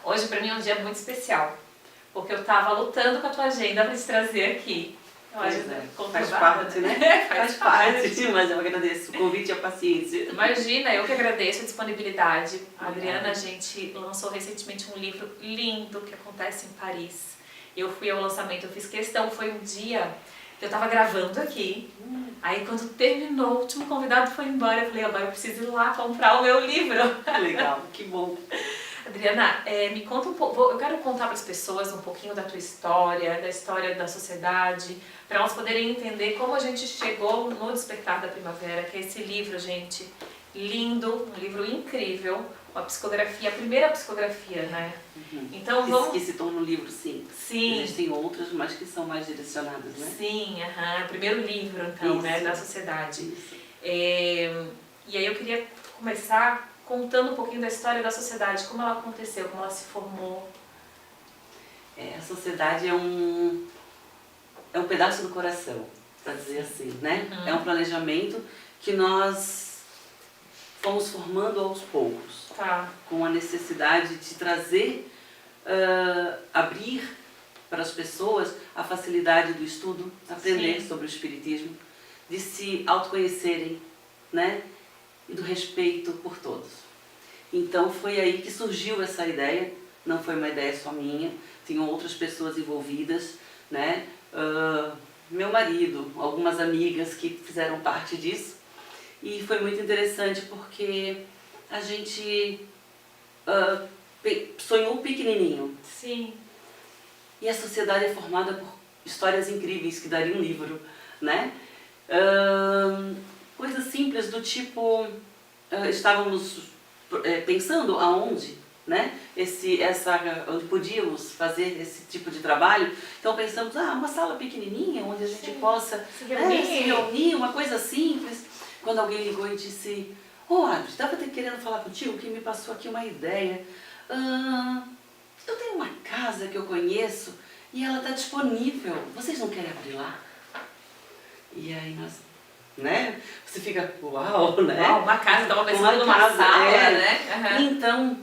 Hoje pra mim é um dia muito especial, porque eu tava lutando com a tua agenda pra te trazer aqui. Faz parte, né? Faz parte, mas eu agradeço o convite e a paciência. Imagina, eu que agradeço a disponibilidade. A Adriana, a gente lançou recentemente um livro lindo que acontece em Paris. Eu fui ao lançamento, eu fiz questão, foi um dia que eu tava gravando aqui. Aí quando terminou, o último convidado foi embora, eu falei, agora eu preciso ir lá comprar o meu livro. Legal, que bom. Adriana, me conta um pouco, eu quero contar para as pessoas um pouquinho da tua história, da história da sociedade, para elas poderem entender como a gente chegou no Despertar da Primavera, que é esse livro, gente, lindo, um livro incrível, uma psicografia, a primeira psicografia, né? Então vamos... Que citou no livro, sim. Sim. Existem outras, mas que são mais direcionadas, né? Sim, o primeiro livro, então, né, da sociedade. E aí eu queria começar contando um pouquinho da história da sociedade, como ela aconteceu, como ela se formou. A sociedade é um pedaço do coração, para dizer assim, né? É um planejamento que nós fomos formando aos poucos, com a necessidade de trazer, abrir para as pessoas a facilidade do estudo, aprender sobre o espiritismo, de se autoconhecerem, né? E do respeito por todos. Então foi aí que surgiu essa ideia, não foi uma ideia só minha, tinham outras pessoas envolvidas, né? Meu marido, algumas amigas que fizeram parte disso, e foi muito interessante porque a gente sonhou pequenininho. Sim. E a sociedade é formada por histórias incríveis que dariam um livro, né? Coisas simples do tipo, estávamos pensando aonde, né? Onde podíamos fazer esse tipo de trabalho. Então pensamos, uma sala pequenininha onde a gente possa se reunir, uma coisa simples. Quando alguém ligou e disse, Adri, estava querendo falar contigo, que me passou aqui uma ideia. Eu tenho uma casa que eu conheço e ela está disponível. Vocês não querem abrir lá? E aí nós, né? Você fica, uau, né? Uau, uma casa, estava pensando numa sala, né? Então,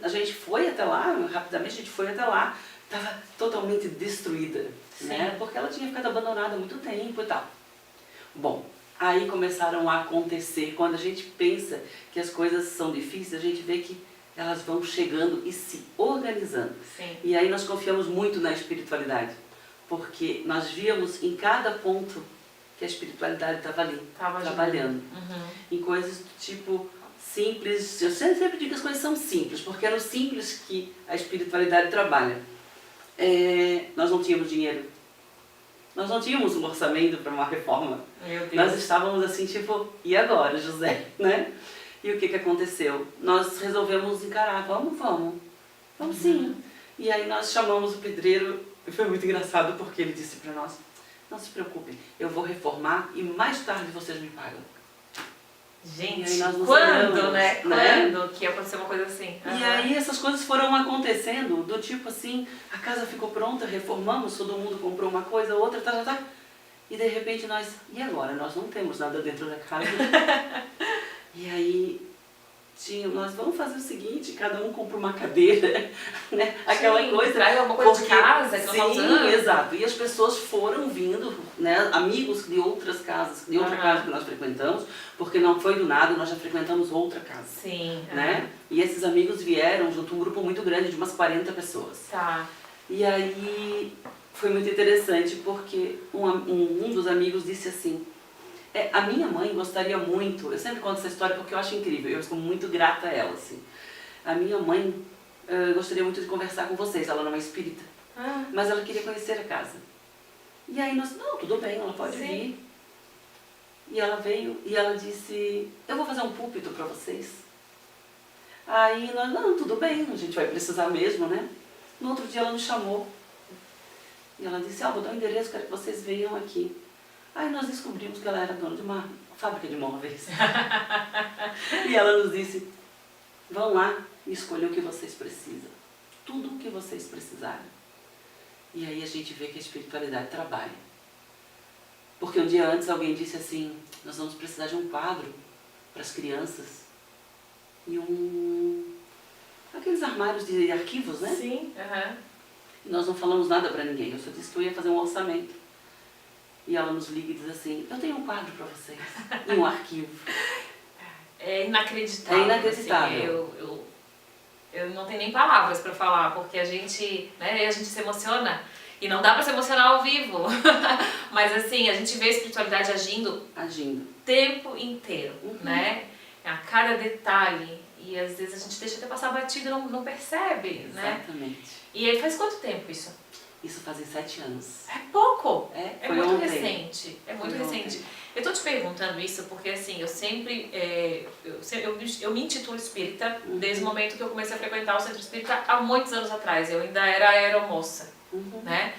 a gente foi até lá, rapidamente a gente foi até lá, estava totalmente destruída, né? Porque ela tinha ficado abandonada há muito tempo e tal. Bom, aí começaram a acontecer, quando a gente pensa que as coisas são difíceis, a gente vê que elas vão chegando e se organizando. E aí nós confiamos muito na espiritualidade, porque nós víamos em cada ponto que a espiritualidade estava ali, trabalhando. Em coisas do tipo simples. Eu sempre digo que as coisas são simples, porque é no simples que a espiritualidade trabalha. Nós não tínhamos dinheiro. Nós não tínhamos um orçamento para uma reforma. Nós estávamos assim, tipo, e agora, José? Né? E o que aconteceu? Nós resolvemos encarar, vamos sim. E aí nós chamamos o pedreiro, e foi muito engraçado porque ele disse para nós, não se preocupem, eu vou reformar e mais tarde vocês me pagam. Gente, quando, né? Quando que aconteceu uma coisa assim? E aí essas coisas foram acontecendo, do tipo assim, a casa ficou pronta, reformamos, todo mundo comprou uma coisa, outra, e de repente nós, e agora? Nós não temos nada dentro da casa. E aí, nós vamos fazer o seguinte, cada um compra uma cadeira, né? Aquela coisa. Traz alguma coisa de casa que não está usando. Exato. E as pessoas foram vindo, né? Amigos de outras casas, de outra casa que nós frequentamos, porque não foi do nada, nós já frequentamos outra casa. Né? E esses amigos vieram junto, um grupo muito grande, de umas 40 pessoas. E aí, foi muito interessante, porque um dos amigos disse assim, a minha mãe gostaria muito, eu sempre conto essa história porque eu acho incrível, eu sou muito grata a ela, assim. A minha mãe gostaria muito de conversar com vocês, ela não é espírita, mas ela queria conhecer a casa. E aí nós, não, tudo bem, ela pode vir. E ela veio e ela disse, eu vou fazer um púlpito para vocês. Aí nós, não, tudo bem, a gente vai precisar mesmo, né? No outro dia ela nos chamou. E ela disse, vou dar um endereço, quero que vocês venham aqui. Aí nós descobrimos que ela era dona de uma fábrica de móveis. E ela nos disse, vão lá e escolham o que vocês precisam. Tudo o que vocês precisarem. E aí a gente vê que a espiritualidade trabalha. Porque um dia antes alguém disse assim, nós vamos precisar de um quadro para as crianças. E aqueles armários de arquivos, né? Sim, E nós não falamos nada para ninguém, eu só disse que eu ia fazer um orçamento. E ela nos liga e diz assim, eu tenho um quadro para vocês, e um arquivo. É inacreditável. É inacreditável. Assim, eu não tenho nem palavras para falar, porque a gente se emociona. E não dá para se emocionar ao vivo. Mas assim, a gente vê a espiritualidade agindo o tempo inteiro, né? A cada detalhe. E às vezes a gente deixa até passar batido e não percebe, né? Exatamente. E aí faz quanto tempo isso? Isso fazem 7 anos. É pouco! É muito ontem. recente. É muito recente. Eu tô te perguntando isso porque assim, eu sempre... eu me intitulo espírita desde o momento que eu comecei a frequentar o centro espírita há muitos anos atrás. Eu ainda era aeromoça, né?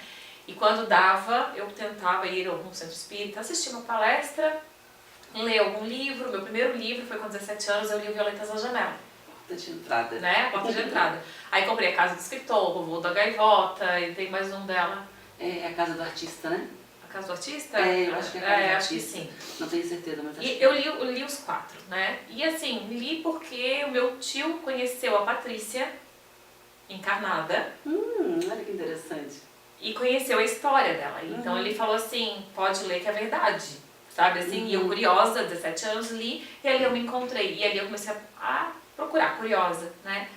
E quando dava, eu tentava ir a algum centro espírita, assistir uma palestra, ler algum livro. Meu primeiro livro foi com 17 anos, eu li o Violetas na Janela. Porta de entrada. Né? Porta de entrada. Aí comprei A Casa do Escritor, O Voo da Gaivota, e tem mais um dela. É a Casa do Artista, né? A Casa do Artista? É, eu acho que é a Casa do Artista. Acho que sim. Não tenho certeza, mas acho e que eu li os 4, né? E assim, li porque o meu tio conheceu a Patrícia, encarnada. Olha que interessante. E conheceu a história dela. Então ele falou assim, pode ler que é verdade. Sabe assim? E eu curiosa, 17 anos, li, e ali eu me encontrei. E ali eu comecei a procurar, curiosa, né?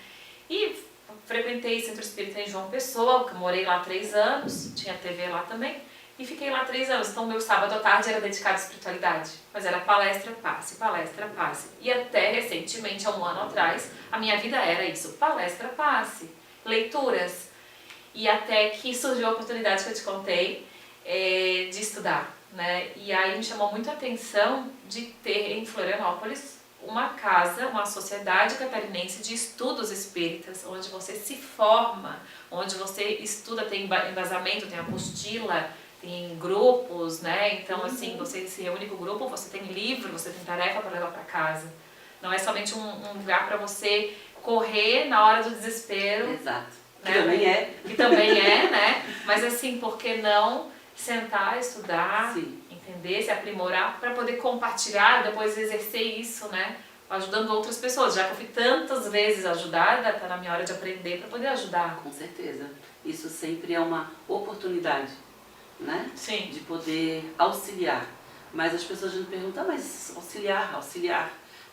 E frequentei Centro Espírita em João Pessoa, que morei lá 3 anos, tinha TV lá também, e fiquei lá 3 anos. Então meu sábado à tarde era dedicado à espiritualidade, mas era palestra, passe, palestra, passe. E até recentemente, há um ano atrás, a minha vida era isso, palestra, passe, leituras. E até que surgiu a oportunidade que eu te contei de estudar, né? E aí me chamou muito a atenção de ter em Florianópolis uma casa, uma sociedade catarinense de estudos espíritas, onde você se forma, onde você estuda, tem embasamento, tem apostila, tem grupos, né? Então assim, você se reúne com o grupo, você tem livro, você tem tarefa para levar para casa. Não é somente um lugar para você correr na hora do desespero. Exato. Né? Que também é. Que também é, né? Mas assim, por que não sentar, estudar, entender, se aprimorar, para poder compartilhar, depois exercer isso, né? Ajudando outras pessoas. Já que eu fui tantas vezes ajudada, tá na minha hora de aprender para poder ajudar. Com certeza. Isso sempre é uma oportunidade, né? Sim. De poder auxiliar. Mas as pessoas me perguntam, mas auxiliar.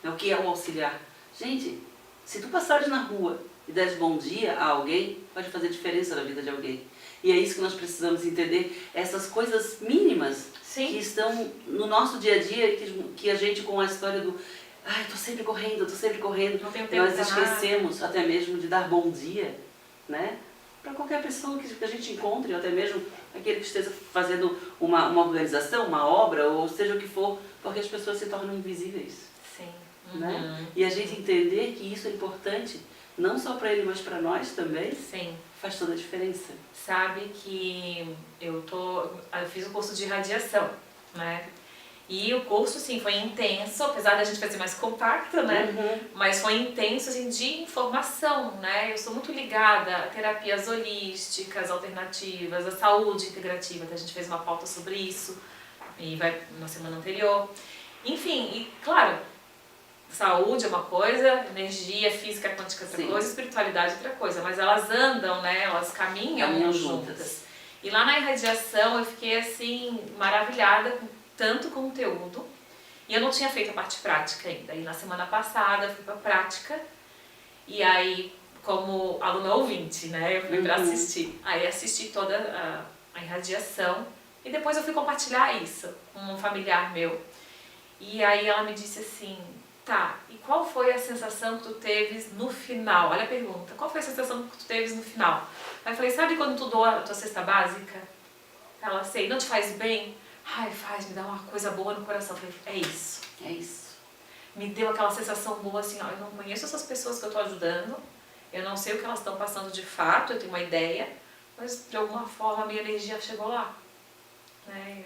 O que é o auxiliar? Gente, se tu passares na rua e deres bom dia a alguém, pode fazer diferença na vida de alguém. E é isso que nós precisamos entender, essas coisas mínimas que estão no nosso dia a dia e que a gente, com a história do ai, tô sempre correndo, não tenho tempo, nós esquecemos até mesmo de dar bom dia, né? Para qualquer pessoa que a gente encontre, ou até mesmo aquele que esteja fazendo uma organização, uma obra, ou seja o que for, porque as pessoas se tornam invisíveis. Sim. Né? E a gente entender que isso é importante, não só para ele, mas para nós também, faz toda a diferença. Sabe que eu fiz o curso de radiação, né? E o curso, sim, foi intenso, apesar da gente fazer mais compacto, né? Mas foi intenso, assim, de informação, né? Eu sou muito ligada a terapias holísticas, alternativas, a saúde integrativa, que a gente fez uma pauta sobre isso, e vai na semana anterior. Enfim, e claro, saúde é uma coisa, energia, física quântica é outra coisa, espiritualidade é outra coisa, mas elas andam, né? Elas caminham juntas. E lá na irradiação eu fiquei, assim, maravilhada com tanto conteúdo, e eu não tinha feito a parte prática ainda. E na semana passada eu fui pra prática, e aí, como aluna ouvinte, né, eu fui pra assistir. Aí assisti toda a irradiação, e depois eu fui compartilhar isso com um familiar meu. E aí ela me disse assim, tá, e qual foi a sensação que tu teves no final? Olha a pergunta, qual foi a sensação que tu teves no final? Aí eu falei, sabe quando tu doa a tua cesta básica? Ela, sei, não te faz bem? Ai, faz, me dá uma coisa boa no coração. Eu falei, é isso. É isso. Me deu aquela sensação boa assim, ó, eu não conheço essas pessoas que eu tô ajudando, eu não sei o que elas estão passando de fato, eu tenho uma ideia, mas de alguma forma a minha energia chegou lá. Né?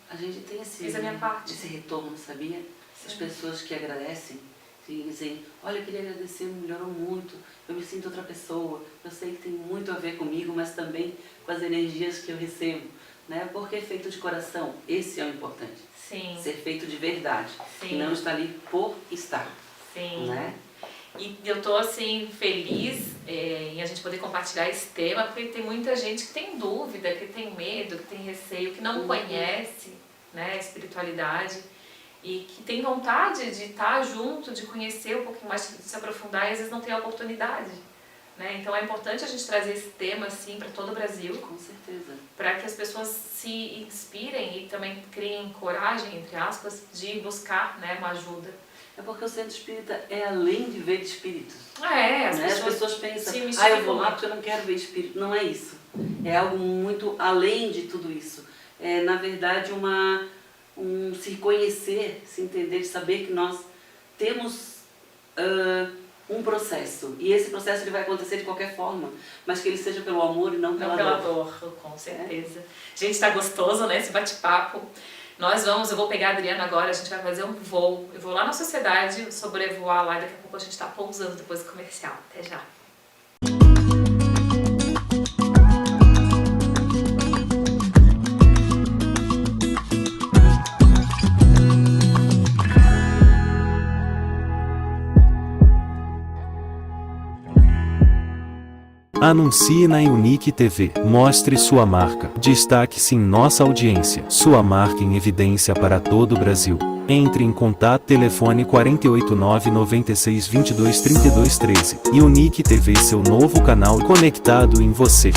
A gente tem fiz a minha parte. Esse retorno, sabia? As pessoas que agradecem, que dizem, olha, eu queria agradecer, melhorou muito, eu me sinto outra pessoa, eu sei que tem muito a ver comigo, mas também com as energias que eu recebo. Né? Porque é feito de coração, esse é o importante. Ser feito de verdade. E não estar ali por estar. Né? E eu tô assim feliz em a gente poder compartilhar esse tema, porque tem muita gente que tem dúvida, que tem medo, que tem receio, que não conhece, né, a espiritualidade e que tem vontade de estar junto, de conhecer um pouquinho mais, de se aprofundar e às vezes não tem a oportunidade. Né? Então é importante a gente trazer esse tema assim para todo o Brasil. Com certeza. Para que as pessoas se inspirem e também criem coragem, entre aspas, de buscar, né, uma ajuda. É porque o centro espírita é além de ver espíritos. As pessoas pensam, eu vou lá porque eu não quero ver espírito. Não é isso. É algo muito além de tudo isso. É, na verdade, se conhecer, se entender, saber que nós temos um processo. E esse processo ele vai acontecer de qualquer forma, mas que ele seja pelo amor e não pela dor. Com certeza. Gente, está gostoso, né, esse bate-papo. Eu vou pegar a Adriana agora, a gente vai fazer um voo. Eu vou lá na sociedade, sobrevoar lá e daqui a pouco a gente está pousando depois do comercial. Até já. Anuncie na Unique TV. Mostre sua marca. Destaque-se em nossa audiência. Sua marca em evidência para todo o Brasil. Entre em contato. Telefone 489 96 22 32 13. Unique TV, seu novo canal conectado em você.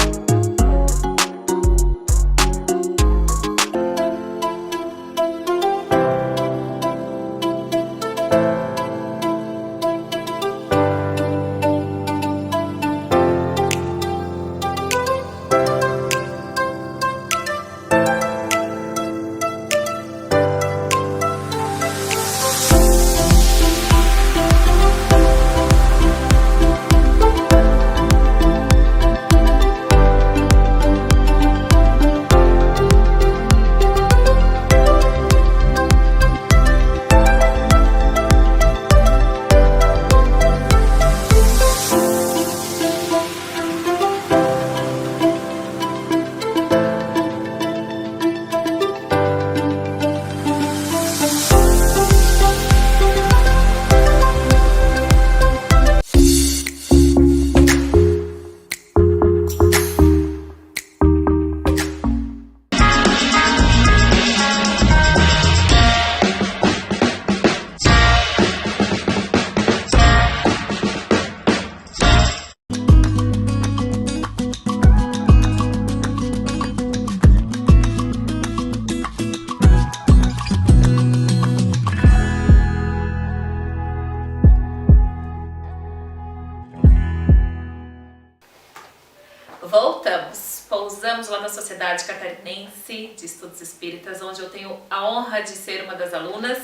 Voltamos, pousamos lá na Sociedade Catarinense de Estudos Espíritas, onde eu tenho a honra de ser uma das alunas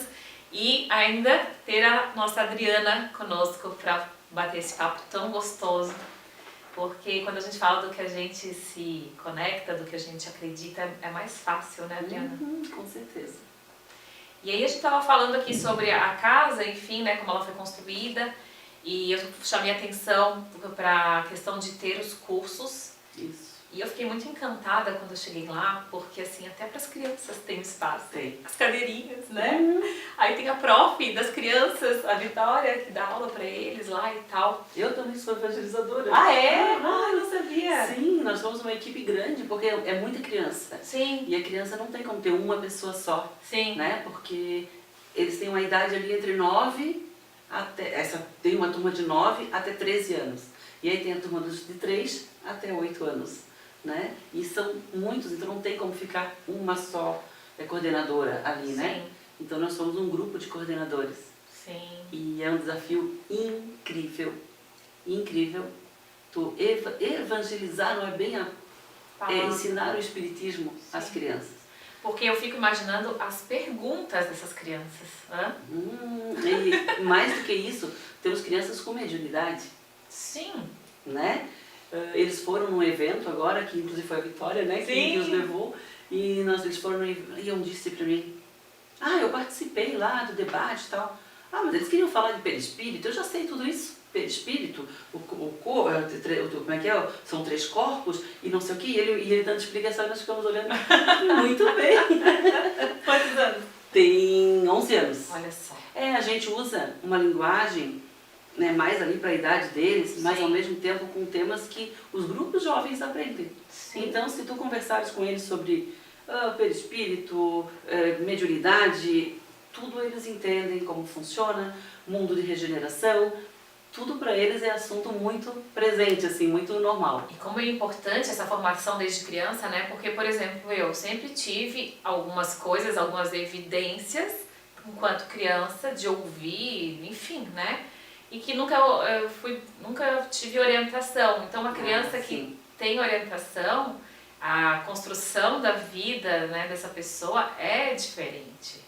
e ainda ter a nossa Adriana conosco para bater esse papo tão gostoso, porque quando a gente fala do que a gente se conecta, do que a gente acredita, é mais fácil, né, Adriana? Com certeza. E aí a gente estava falando aqui sobre a casa, enfim, né, como ela foi construída, e eu chamei a atenção para a questão de ter os cursos. Isso. E eu fiquei muito encantada quando eu cheguei lá, porque assim, até para as crianças tem um espaço. Tem. As cadeirinhas, né? Aí tem a prof das crianças, a Vitória, que dá aula para eles lá e tal. Eu também sou evangelizadora. Ah, é? Ah, eu não sabia. Sim, nós somos uma equipe grande, porque é muita criança. Sim. E a criança não tem como ter uma pessoa só. Sim. Né? Porque eles têm uma idade ali entre 9 tem uma turma de 9 até 13 anos. E aí tem a turma de 3 até 8 anos. Né? E são muitos, então não tem como ficar uma só coordenadora ali, né? Sim. Então nós somos um grupo de coordenadores. Sim. E é um desafio incrível, incrível. Evangelizar não é bem ensinar o espiritismo às crianças. Porque eu fico imaginando as perguntas dessas crianças. Né? E mais do que isso, temos crianças com mediunidade. Sim. Né? Eles foram num evento agora, que inclusive foi a Vitória, né, que os levou, e eles foram no evento, e um disse pra mim, eu participei lá do debate e tal. Mas eles queriam falar de perispírito, eu já sei tudo isso. Perispírito, como é que é? São 3 corpos e não sei o que, e ele dando explicação, nós ficamos olhando, muito bem. Quantos anos? Tem 11 anos. Olha só. A gente usa uma linguagem né, mais ali para a idade deles, mas Sim. ao mesmo tempo com temas que os grupos jovens aprendem. Sim. Então, se tu conversares com eles sobre perispírito, mediunidade, tudo eles entendem como funciona, mundo de regeneração, tudo para eles é assunto muito presente, assim, muito normal. E como é importante essa formação desde criança, né? Porque, por exemplo, eu sempre tive algumas coisas, algumas evidências, enquanto criança, de ouvir, enfim, né? E que nunca nunca tive orientação. Então, uma criança que tem orientação, a construção da vida, né, dessa pessoa é diferente.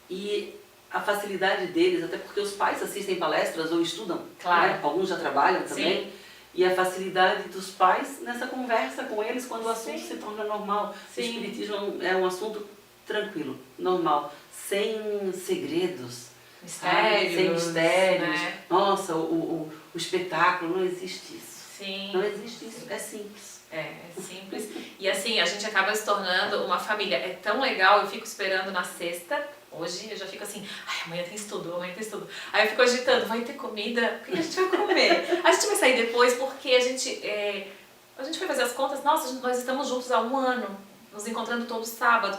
E a facilidade deles, até porque os pais assistem palestras ou estudam, Claro. né? Alguns já trabalham também, Sim. e a facilidade dos pais nessa conversa com eles quando o assunto Sim. se torna normal. Sim. O espiritismo é um assunto tranquilo, normal, sem segredos, Mistérios, sem mistérios. né? Nossa, o espetáculo, não existe isso. Sim. Não existe isso, é simples. É simples. E assim, a gente acaba se tornando uma família. É tão legal, eu fico esperando na sexta. Hoje eu já fico assim, ai, amanhã tem estudo, amanhã tem estudo. Aí eu fico agitando, vai ter comida? O que a gente vai comer? A gente vai sair depois porque a gente foi fazer as contas, nossa, nós estamos juntos há 1 ano, nos encontrando todo sábado.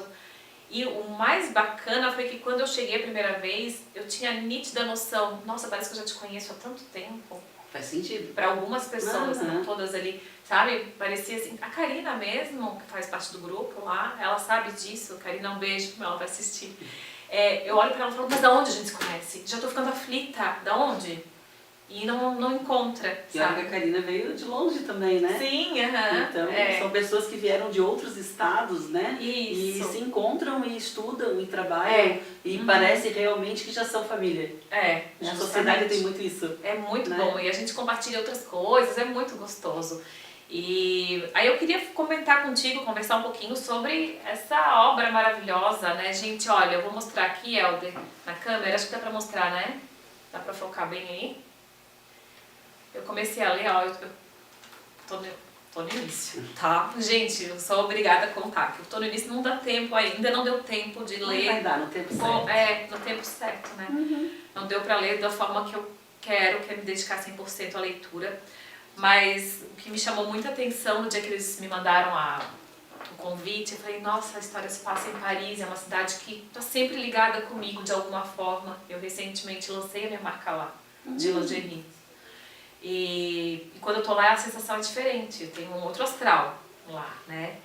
E o mais bacana foi que quando eu cheguei a primeira vez, eu tinha nítida noção, nossa, parece que eu já te conheço há tanto tempo. Faz sentido. Para algumas pessoas, Uhum. não todas ali, sabe? Parecia assim, a Karina mesmo, que faz parte do grupo lá, ela sabe disso. Karina, um beijo, ela vai assistir. Eu olho para ela e falo, mas da onde a gente se conhece? Já tô ficando aflita, da onde? E não encontra, E olha sabe? que a Karina veio de longe também, né? Sim, aham. Então, são pessoas que vieram de outros estados, né? Isso. E se encontram e estudam e trabalham e parece realmente que já são família. A sociedade tem muito isso. É muito né? bom. E a gente compartilha outras coisas, é muito gostoso. E aí eu queria comentar contigo, conversar um pouquinho sobre essa obra maravilhosa, né? Gente, olha, eu vou mostrar aqui, Helder, na câmera. Acho que dá pra mostrar, né? Dá pra focar bem aí. Eu comecei a ler, ó, eu tô no início, tá? Gente, eu sou obrigada a contar, que eu tô no início, não dá tempo ainda, não deu tempo de ler. Vai dar no tempo certo. No tempo certo, né? Não deu pra ler da forma que eu quero, que é me dedicar 100% à leitura. Mas o que me chamou muita atenção no dia que eles me mandaram o convite, eu falei, nossa, a história se passa em Paris, é uma cidade que tá sempre ligada comigo de alguma forma. Eu recentemente lancei a minha marca lá, de lingerie. E quando eu tô lá, a sensação é diferente, eu tenho um outro astral lá, né?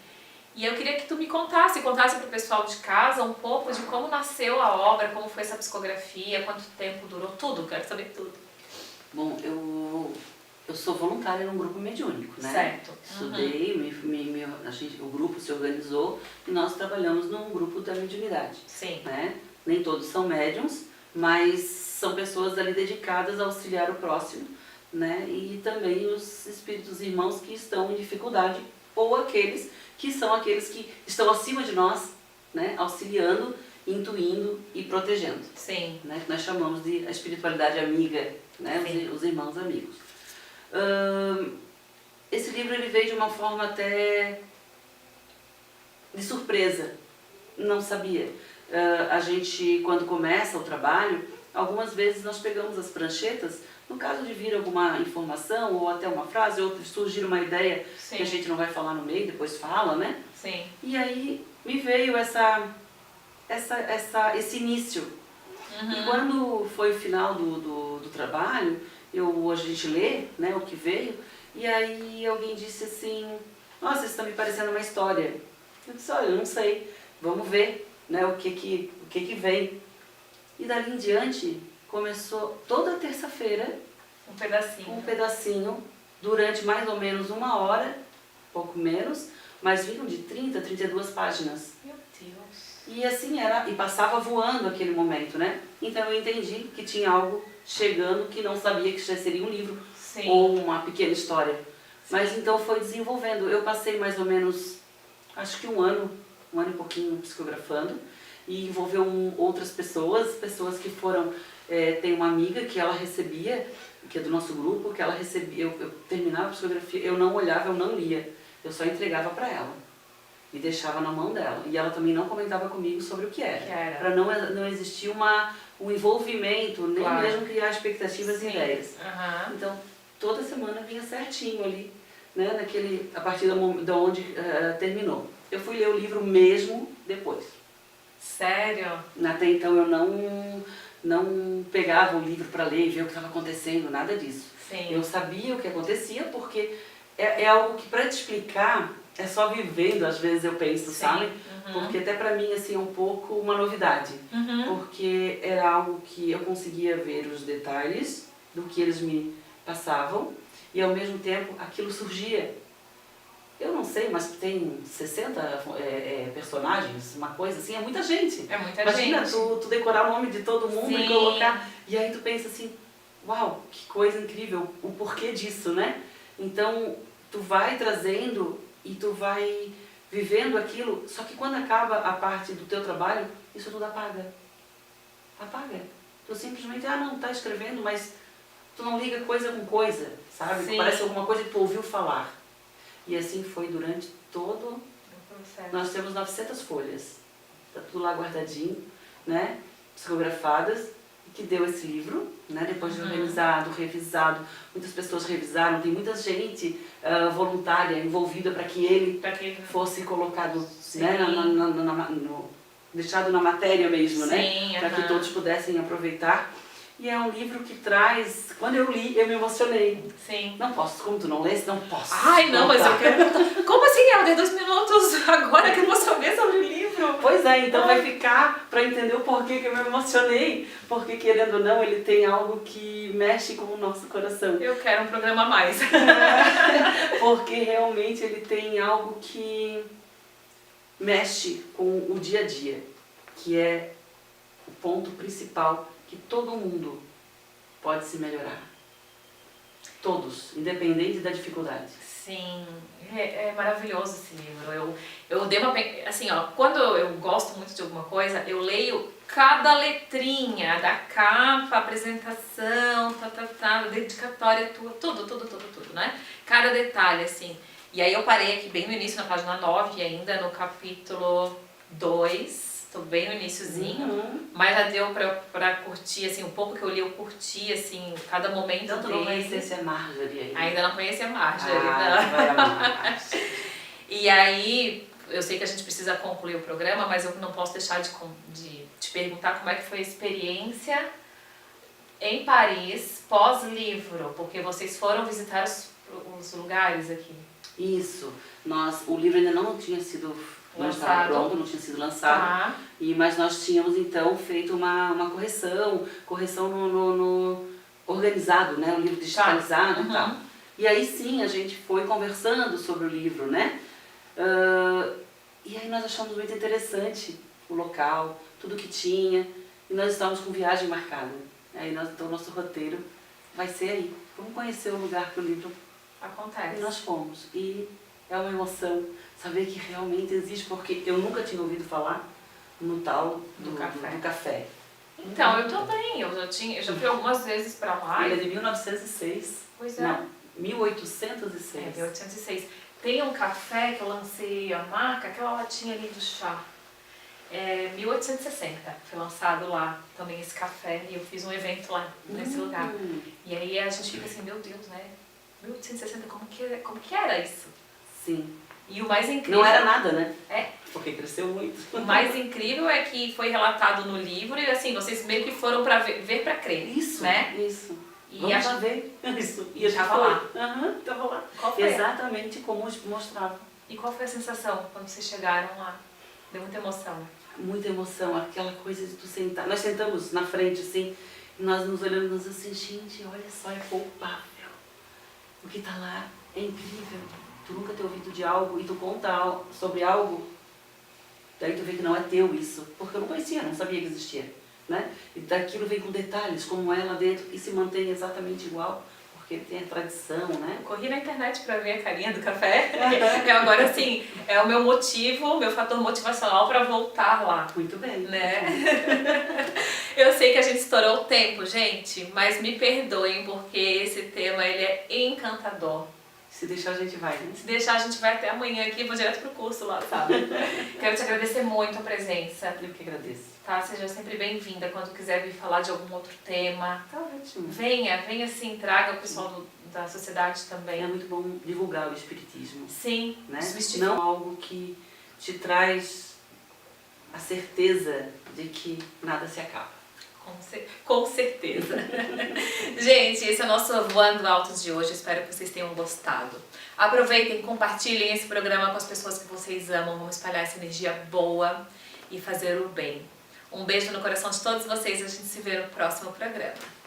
E eu queria que tu me contasse pro pessoal de casa um pouco de como nasceu a obra, como foi essa psicografia, quanto tempo durou, tudo, quero saber tudo. Bom, eu sou voluntária num grupo mediúnico, né? Certo. Estudei, o grupo se organizou e nós trabalhamos num grupo da mediunidade. Sim. Né? Nem todos são médiums, mas são pessoas ali dedicadas a auxiliar o próximo, né? E também os espíritos irmãos que estão em dificuldade ou aqueles que são aqueles que estão acima de nós, né? Auxiliando, intuindo e protegendo. Sim. Né? Que nós chamamos de a espiritualidade amiga, né? Os irmãos amigos. Esse livro ele veio de uma forma até de surpresa, não sabia. A gente, quando começa o trabalho, algumas vezes nós pegamos as pranchetas, no caso de vir alguma informação ou até uma frase, ou surgir uma ideia que a gente não vai falar no meio, depois fala, né? Sim. E aí me veio esse início. E quando foi o final do trabalho, a gente lê, né, o que veio, e aí alguém disse assim, nossa, isso está me parecendo uma história. Eu disse, olha, eu não sei, vamos ver, né, o que vem. E dali em diante, começou toda terça-feira, um pedacinho, durante mais ou menos 1 hora, pouco menos, mas vinham de 30, 32 páginas. Meu Deus. E assim era, e passava voando aquele momento, né? Então eu entendi que tinha algo chegando que não sabia que já seria um livro. Sim. Ou uma pequena história. Mas então foi desenvolvendo. Eu passei mais ou menos, acho que 1 ano e pouquinho psicografando, e envolveu outras pessoas que foram, tem uma amiga que ela recebia, que é do nosso grupo, que ela recebia, eu terminava a psicografia, eu não olhava, eu não lia, eu só entregava para ela. e deixava na mão dela. E ela também não comentava comigo sobre o que era. Para não existir um envolvimento, nem mesmo criar expectativas e ideias. Então, toda semana vinha certinho ali, né, a partir de onde terminou. Eu fui ler o livro mesmo depois. Sério? Até então eu não pegava o livro para ler e ver o que estava acontecendo, nada disso. Sim. Eu sabia o que acontecia porque é algo que, para te explicar, é só vivendo, às vezes eu penso, sabe? Porque até para mim assim, é um pouco uma novidade. Porque era algo que eu conseguia ver os detalhes do que eles me passavam e ao mesmo tempo aquilo surgia. Eu não sei, mas tem 60 personagens, uma coisa assim, é muita gente. É muita Imagina gente. tu decorar o nome de todo mundo e colocar, e aí tu pensa assim, uau, que coisa incrível, o porquê disso, né? Então, tu vai trazendo e tu vai vivendo aquilo, só que quando acaba a parte do teu trabalho, isso tudo apaga. Apaga. Tu simplesmente, não, tá escrevendo, mas tu não liga coisa com coisa, sabe? Sim. Parece alguma coisa que tu ouviu falar. E assim foi durante todo o processo. Nós temos 900 folhas, tá tudo lá guardadinho, né? Psicografadas, que deu esse livro, né? Depois de organizado, revisado, muitas pessoas revisaram, tem muita gente voluntária envolvida para que ele fosse colocado, né? Deixado na matéria mesmo, né? Para que todos pudessem aproveitar. E é um livro que traz... Quando eu li, eu me emocionei. Sim. Não posso, como tu não lês, não posso. Ai, não, mas eu quero... Como assim, Helder? 2 minutos agora que eu vou saber sobre o livro? Pois é, então vai ficar para entender o porquê que eu me emocionei. Porque, querendo ou não, ele tem algo que mexe com o nosso coração. Eu quero um programa a mais. Porque realmente ele tem algo que mexe com o dia a dia. Que é o ponto principal que todo mundo pode se melhorar. Todos, independente da dificuldade. Sim, é maravilhoso esse livro. Eu dei uma... Assim, ó, quando eu gosto muito de alguma coisa, eu leio cada letrinha da capa, apresentação, dedicatória, tudo, né? Cada detalhe, assim. E aí eu parei aqui bem no início, na página 9, ainda no capítulo 2. Estou bem no iniciozinho, mas já deu pra curtir, assim, um pouco que eu li, eu curti, assim, cada momento então, dele. Então tu não conhecesse a Marjorie aí? Ainda não conhecia a Marjorie, não. Vai amar. E aí, eu sei que a gente precisa concluir o programa, mas eu não posso deixar de te perguntar como é que foi a experiência em Paris pós-livro, porque vocês foram visitar os lugares aqui. Isso. O livro ainda não tinha sido... Não estava pronto, não tinha sido lançado, mas nós tínhamos então feito uma correção no organizado, né? Um livro digitalizado e tal. E aí sim a gente foi conversando sobre o livro, né? E aí nós achamos muito interessante o local, tudo que tinha, e nós estávamos com viagem marcada. Aí então o nosso roteiro vai ser aí. Vamos conhecer o lugar que o livro acontece. E nós fomos. E é uma emoção saber que realmente existe, porque eu nunca tinha ouvido falar no tal do café. Então, eu também, eu já fui algumas vezes pra lá. Ele é de 1906. Pois é. Não, 1806. 1806. Tem um café que eu lancei a marca, aquela latinha ali do chá. 1860, foi lançado lá também esse café, e eu fiz um evento lá nesse lugar. E aí a gente fica assim, meu Deus, né? 1860, como que era isso? Sim. E o mais incrível... Não era nada, né? Porque cresceu muito. O mais incrível é que foi relatado no livro e assim, vocês meio que foram pra ver pra crer. Isso, né? Isso. E vamos lá ver. Isso. E a gente tava lá. Tava lá. Qual foi? Exatamente como mostrava. E qual foi a sensação quando vocês chegaram lá? Deu muita emoção. Muita emoção, aquela coisa de tu sentar. Nós sentamos na frente assim, e nós nos olhamos assim, gente, olha só, é palpável. O que tá lá é incrível. Tu nunca ter ouvido de algo e tu conta sobre algo, daí tu vê que não é teu isso, porque eu não conhecia, não sabia que existia, né? E daquilo vem com detalhes, como é lá dentro, e se mantém exatamente igual, porque tem a tradição, né? Eu corri na internet pra ver a carinha do café, e agora assim, é o meu motivo, meu fator motivacional pra voltar lá. Muito bem. Né? Eu sei que a gente estourou o tempo, gente, mas me perdoem, porque esse tema ele é encantador. Se deixar a gente vai, né? Se deixar a gente vai até amanhã aqui, vou direto pro curso lá, sabe? Quero te agradecer muito a presença. Eu que agradeço. Tá? Seja sempre bem-vinda quando quiser vir falar de algum outro tema. Tá ótimo. Venha sim, traga o pessoal da sociedade também. É muito bom divulgar o espiritismo. Sim, né? isso Não algo que te traz a certeza de que nada se acaba. Com certeza. Gente, esse é o nosso Voando Altos de hoje. Espero que vocês tenham gostado. Aproveitem, compartilhem esse programa com as pessoas que vocês amam. Vamos espalhar essa energia boa e fazer o bem. Um beijo no coração de todos vocês. A gente se vê no próximo programa.